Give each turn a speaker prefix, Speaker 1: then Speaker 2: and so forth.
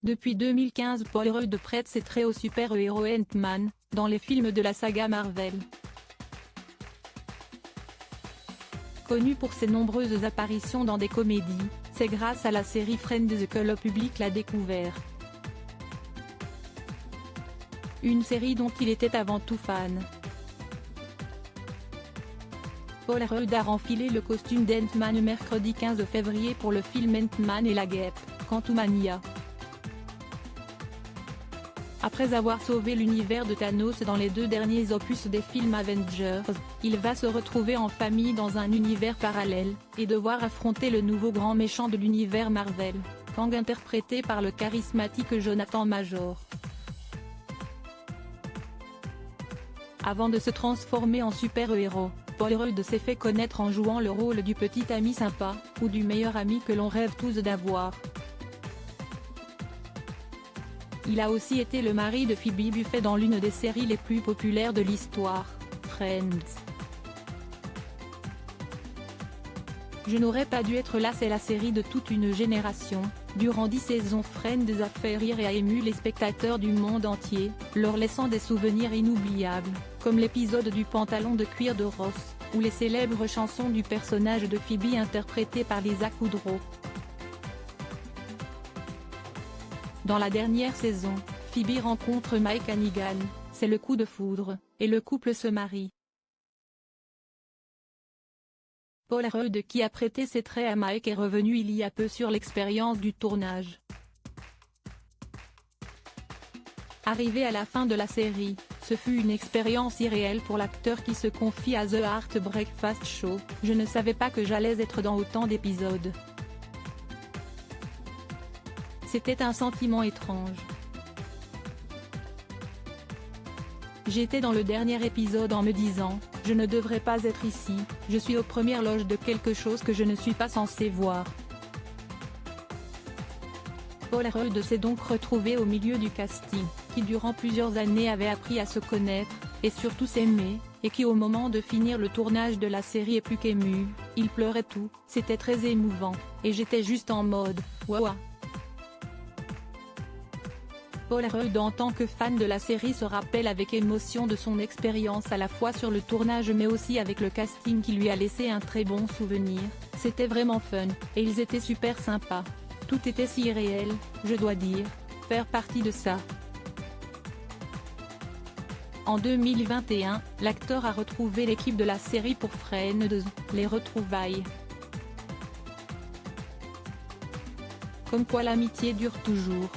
Speaker 1: Depuis 2015, Paul Rudd prête ses traits au super-héros Ant-Man, dans les films de la saga Marvel. Connu pour ses nombreuses apparitions dans des comédies, c'est grâce à la série Friends que le public l'a découvert. Une série dont il était avant tout fan. Paul Rudd a enfilé le costume d'Ant-Man mercredi 15 février pour le film Ant-Man et la guêpe, Quantumania. Après avoir sauvé l'univers de Thanos dans les 2 derniers opus des films Avengers, il va se retrouver en famille dans un univers parallèle, et devoir affronter le nouveau grand méchant de l'univers Marvel, Kang interprété par le charismatique Jonathan Major. Avant de se transformer en super-héros, Paul Rudd s'est fait connaître en jouant le rôle du petit ami sympa, ou du meilleur ami que l'on rêve tous d'avoir. Il a aussi été le mari de Phoebe Buffay dans l'une des séries les plus populaires de l'histoire, Friends. Je n'aurais pas dû être là, c'est la série de toute une génération. Durant 10 saisons, Friends a fait rire et a ému les spectateurs du monde entier, leur laissant des souvenirs inoubliables, comme l'épisode du pantalon de cuir de Ross, ou les célèbres chansons du personnage de Phoebe interprétées par Lisa Kudrow. Dans la dernière saison, Phoebe rencontre Mike Hannigan, c'est le coup de foudre, et le couple se marie. Paul Rudd, qui a prêté ses traits à Mike, est revenu il y a peu sur l'expérience du tournage. Arrivé à la fin de la série, ce fut une expérience irréelle pour l'acteur qui se confie à The Art Breakfast Show. Je ne savais pas que j'allais être dans autant d'épisodes. C'était un sentiment étrange. J'étais dans le dernier épisode en me disant, je ne devrais pas être ici, je suis aux premières loges de quelque chose que je ne suis pas censé voir. Paul Rudd s'est donc retrouvé au milieu du casting, qui durant plusieurs années avait appris à se connaître, et surtout s'aimer, et qui au moment de finir le tournage de la série est plus qu'ému, il pleurait tout, c'était très émouvant, et j'étais juste en mode, waouh. Paul Rudd, en tant que fan de la série, se rappelle avec émotion de son expérience à la fois sur le tournage mais aussi avec le casting qui lui a laissé un très bon souvenir. C'était vraiment fun, et ils étaient super sympas. Tout était si irréel, je dois dire, faire partie de ça. En 2021, l'acteur a retrouvé l'équipe de la série pour Friends, les retrouvailles. Comme quoi l'amitié dure toujours.